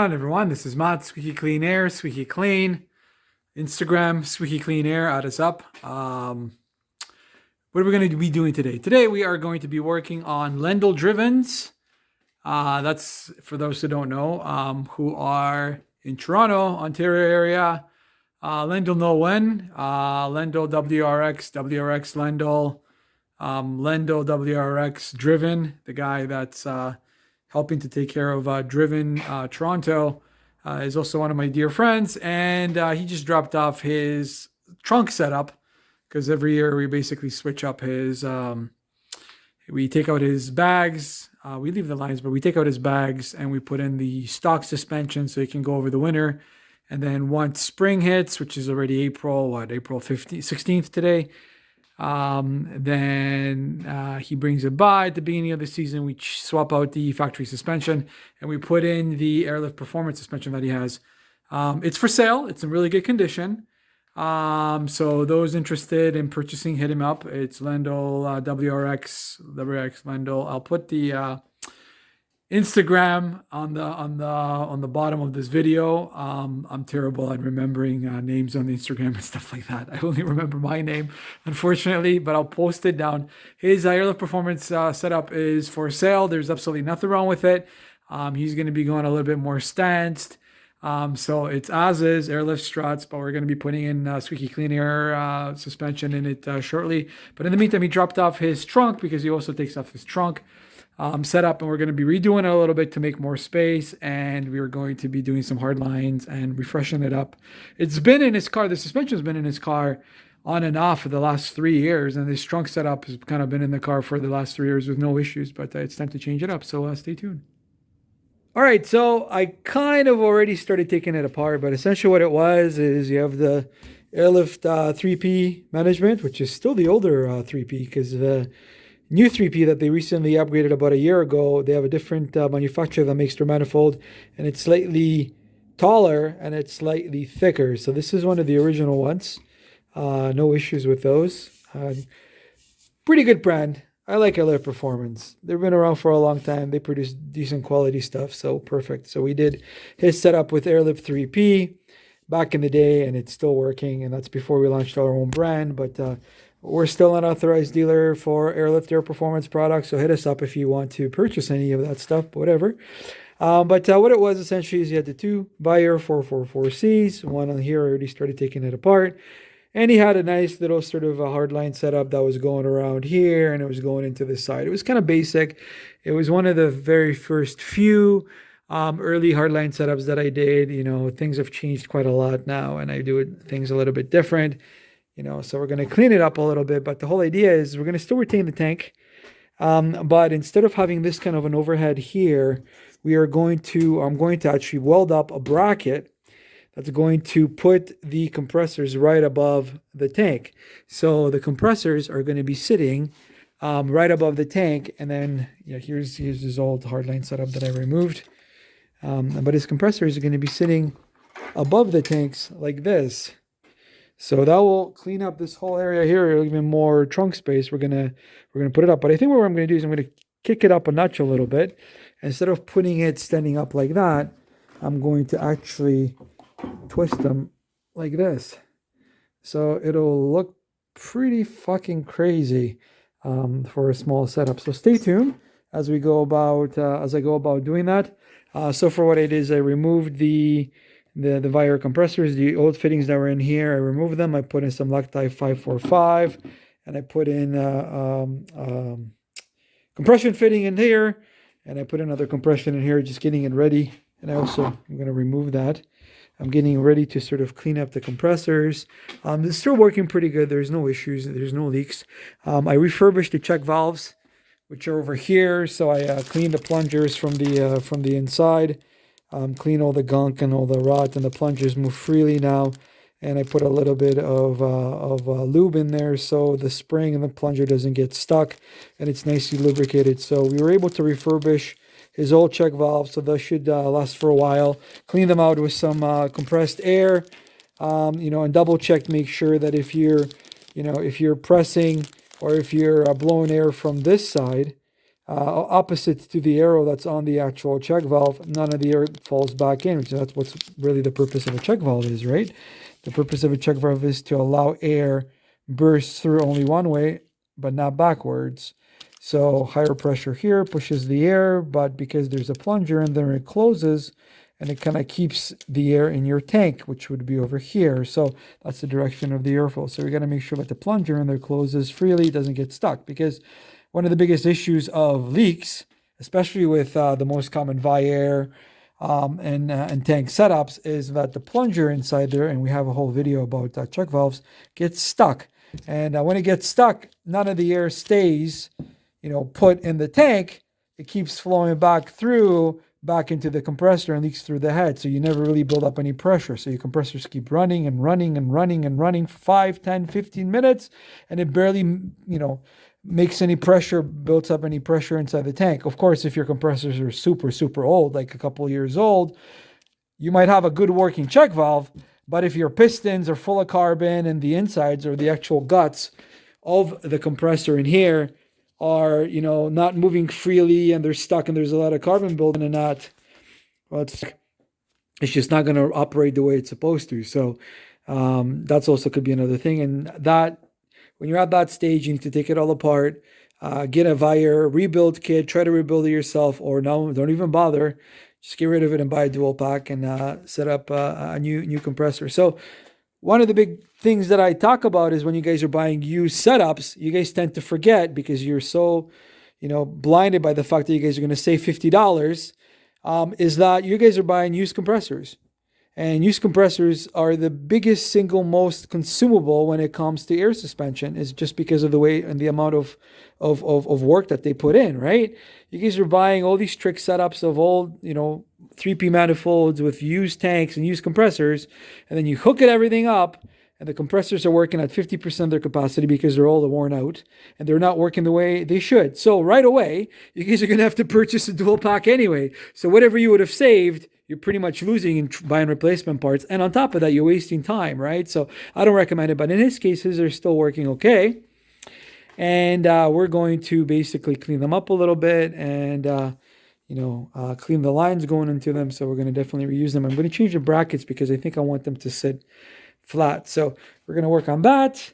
Hi everyone, this is Matt, Squeaky Clean Air, Squeaky Clean, Instagram, Squeaky Clean Air, add us up. What are we going to be doing today? Today we are going to be working on Lendle Drivens. That's for those who don't know, who are in Toronto, Ontario area. Lendle know when, Lendle WRX, WRX Lendle, Lendle WRX Driven, the guy that's helping to take care of Driven Toronto, is also one of my dear friends, and he just dropped off his trunk setup because every year we basically switch up his. We take out his bags. We leave the lines, but we take out his bags and we put in the stock suspension so he can go over the winter. And then once spring hits, which is already April 15th, 16th today, then he brings it by at the beginning of the season. We swap out the factory suspension and we put in the Airlift Performance suspension that he has. It's for sale. It's in really good condition. So those interested in purchasing, hit him up. It's Lendle WRX Lendle. I'll put the Instagram on the bottom of this video. I'm terrible at remembering names on Instagram and stuff like that. I only remember my name, unfortunately, but I'll post it down. His Airlift Performance setup is for sale. There's absolutely nothing wrong with it. He's going to be going a little bit more stanced. So it's as is airlift struts, but we're going to be putting in Squeaky Clean Air suspension in it shortly. But in the meantime, he dropped off his trunk because he also takes off his trunk. Set up, and we're going to be redoing it a little bit to make more space, and we are going to be doing some hard lines and refreshing it up. It's been in his car, the suspension's been in his car on and off for the last 3 years, and this trunk setup has kind of been in the car for the last 3 years with no issues, but it's time to change it up, so stay tuned. All right, so I kind of already started taking it apart, but essentially what it was is you have the Airlift 3P management, which is still the older 3P because new 3P that they recently upgraded about a year ago. They have a different manufacturer that makes their manifold, and it's slightly taller and it's slightly thicker. So this is one of the original ones. No issues with those. Pretty good brand. I like Airlift Performance. They've been around for a long time. They produce decent quality stuff, so perfect. So we did his setup with Airlift 3P back in the day, and it's still working, and that's before we launched our own brand, but we're still an authorized dealer for Airlift Air Performance products, so hit us up if you want to purchase any of that stuff, whatever. But what it was essentially is you had the two Bayer 444Cs. One on here, I already started taking it apart. And he had a nice little sort of a hardline setup that was going around here, and it was going into this side. It was kind of basic. It was one of the very first few early hardline setups that I did. You know, things have changed quite a lot now, and I do things a little bit different. You know, so we're going to clean it up a little bit, but the whole idea is we're going to still retain the tank. But instead of having this kind of an overhead here, I'm going to actually weld up a bracket that's going to put the compressors right above the tank. So the compressors are going to be sitting right above the tank. And then here's his old hardline setup that I removed. But his compressors are going to be sitting above the tanks like this. So that will clean up this whole area here, even more trunk space. We're gonna put it up. But I think what I'm gonna do is I'm gonna kick it up a notch a little bit. Instead of putting it standing up like that, I'm going to actually twist them like this. So it'll look pretty fucking crazy for a small setup. So stay tuned as I go about doing that. So for what I did is I removed the Bayer compressors, the old fittings that were in here. I removed them. I put in some Loctite 545, and I put in compression fitting in here, and I put another compression in here, just getting it ready. And I'm going to remove that. I'm getting ready to sort of clean up the compressors. It's still working pretty good. There's no issues. There's no leaks. I refurbished the check valves, which are over here. So I cleaned the plungers from the inside. Clean all the gunk and all the rot, and the plungers move freely now. And I put a little bit of lube in there so the spring and the plunger doesn't get stuck, and it's nicely lubricated. So we were able to refurbish his old check valves, so those should last for a while. Clean them out with some compressed air, and double check to make sure that if you're pressing or if you're blowing air from this side, opposite to the arrow that's on the actual check valve, none of the air falls back in, which that's what's really the purpose of a check valve is, right? The purpose of a check valve is to allow air burst through only one way, but not backwards. So higher pressure here pushes the air, but because there's a plunger in there, it closes, and it kind of keeps the air in your tank, which would be over here. So that's the direction of the airflow. So we got to make sure that the plunger in there closes freely, it doesn't get stuck, because one of the biggest issues of leaks, especially with the most common Viair and tank setups, is that the plunger inside there, and we have a whole video about check valves, gets stuck. And when it gets stuck, none of the air stays, put in the tank. It keeps flowing back into the compressor and leaks through the head. So you never really build up any pressure. So your compressors keep running and running and running and running for 5, 10, 15 minutes, and it barely, makes any pressure, builds up any pressure inside the tank. Of course, if your compressors are super, super old, like a couple of years old, you might have a good working check valve, but if your pistons are full of carbon and the insides or the actual guts of the compressor in here are, not moving freely and they're stuck and there's a lot of carbon building in that, well, it's just not going to operate the way it's supposed to. So that's also could be another thing. And that, when you're at that stage, you need to take it all apart, get a Viair rebuild kit, try to rebuild it yourself, or no, don't even bother. Just get rid of it and buy a dual pack and set up a new compressor. So one of the big things that I talk about is when you guys are buying used setups, you guys tend to forget because you're so, blinded by the fact that you guys are going to save $50, is that you guys are buying used compressors. And used compressors are the biggest single most consumable when it comes to air suspension, is just because of the way and the amount of work that they put in, right? You guys are buying all these trick setups of old, 3P manifolds with used tanks and used compressors, and then you hook everything up, and the compressors are working at 50% of their capacity because they're all worn out, and they're not working the way they should. So right away, you guys are going to have to purchase a dual pack anyway. So whatever you would have saved, you're pretty much losing in buying replacement parts. And on top of that, you're wasting time, right? So I don't recommend it. But in his cases, they're still working okay. And we're going to basically clean them up a little bit and, clean the lines going into them. So we're going to definitely reuse them. I'm going to change the brackets because I think I want them to sit flat. So we're going to work on that.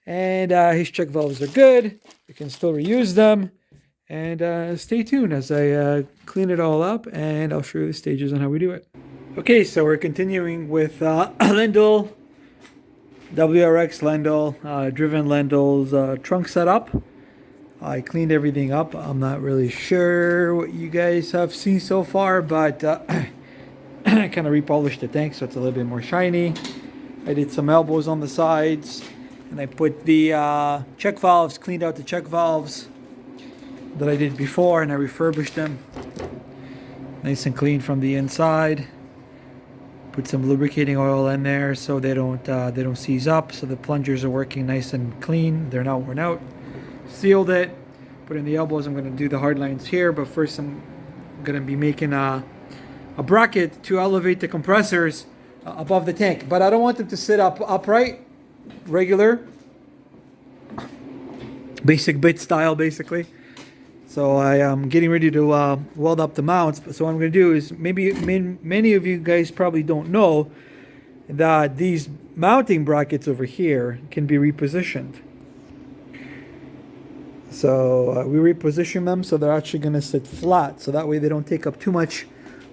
And his check valves are good. We can still reuse them. And stay tuned as I clean it all up, and I'll show you the stages on how we do it. Okay, so we're continuing with Lendle, WRX Lendle, Driven Lendle's trunk setup. I cleaned everything up. I'm not really sure what you guys have seen so far, but I kind of repolished the tank so it's a little bit more shiny. I did some elbows on the sides, and I put the check valves, cleaned out the check valves that I did before, and I refurbished them nice and clean from the inside. Put some lubricating oil in there so they don't seize up, so the plungers are working nice and clean, they're not worn out. Sealed it, put in the elbows. I'm going to do the hard lines here, but first I'm going to be making a bracket to elevate the compressors above the tank, but I don't want them to sit upright, regular basic bit style basically. So I am getting ready to weld up the mounts. So what I'm going to do is, many of you guys probably don't know that these mounting brackets over here can be repositioned. So we reposition them so they're actually going to sit flat. So that way they don't take up too much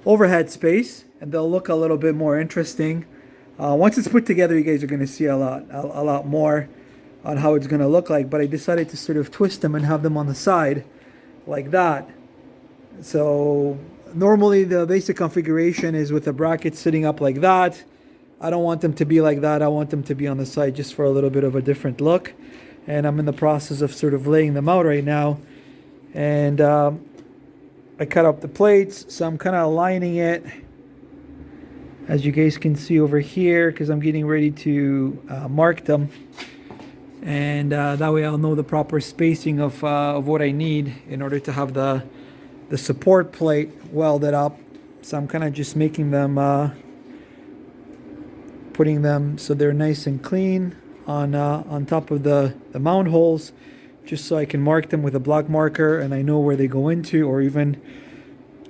overhead space, and they'll look a little bit more interesting. Once it's put together, you guys are going to see a lot more on how it's going to look like. But I decided to sort of twist them and have them on the side like that. So normally the basic configuration is with the brackets sitting up like that. I don't want them to be like that. I want them to be on the side just for a little bit of a different look. And I'm in the process of sort of laying them out right now. And I cut up the plates, so I'm kind of aligning it, as you guys can see over here, because I'm getting ready to mark them. And that way I'll know the proper spacing of what I need in order to have the support plate welded up. So I'm kind of just making them, putting them so they're nice and clean on top of the mount holes, just so I can mark them with a black marker and I know where they go into, or even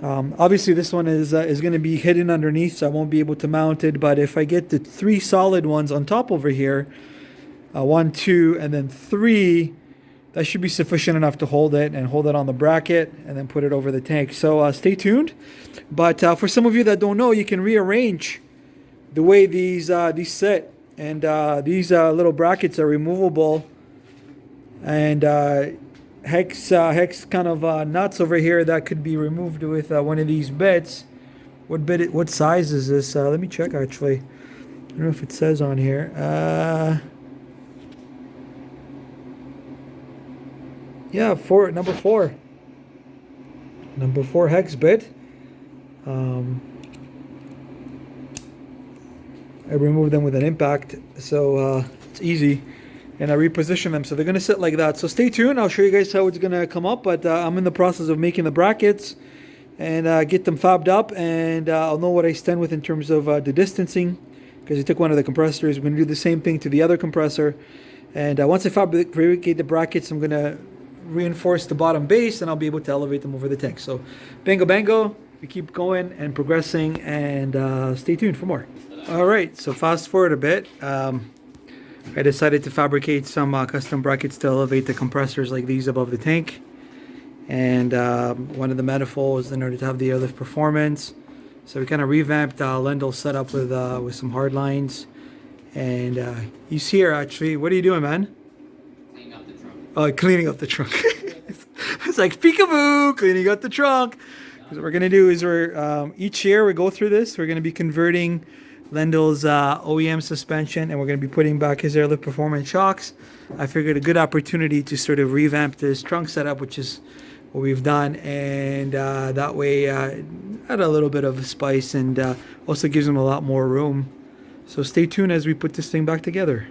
obviously this one is going to be hidden underneath, so I won't be able to mount it. But if I get the 3 solid ones on top over here, 1, 2, and then 3, that should be sufficient enough to hold it on the bracket and then put it over the tank. So stay tuned. But for some of you that don't know, you can rearrange the way these sit. And these little brackets are removable. And hex kind of nuts over here that could be removed with one of these bits. What size is this? Let me check actually. I don't know if it says on here. Yeah, number 4. Number 4 hex bit. I removed them with an impact, so it's easy. And I reposition them, so they're going to sit like that. So stay tuned. I'll show you guys how it's going to come up. But I'm in the process of making the brackets and get them fabbed up. And I'll know what I stand with in terms of the distancing, because I took one of the compressors. We're going to do the same thing to the other compressor. And once I fabricate the brackets, I'm going to reinforce the bottom base, and I'll be able to elevate them over the tank. So bango bango, we keep going and progressing, and stay tuned for more. All right, so fast forward a bit. I decided to fabricate some custom brackets to elevate the compressors like these above the tank, and one of the manifolds in order to have the airlift performance. So we kind of revamped Lendle's setup with some hard lines. And he's here actually. What are you doing, man? Cleaning up the trunk. Oh, cleaning up the trunk. It's like peekaboo, cleaning up the trunk. What we're gonna do is each year we go through this. We're gonna be converting Lendle's OEM suspension, and we're going to be putting back his airlift performance shocks. I figured a good opportunity to sort of revamp this trunk setup, which is what we've done, and that way add a little bit of spice, and also gives him a lot more room. So stay tuned as we put this thing back together.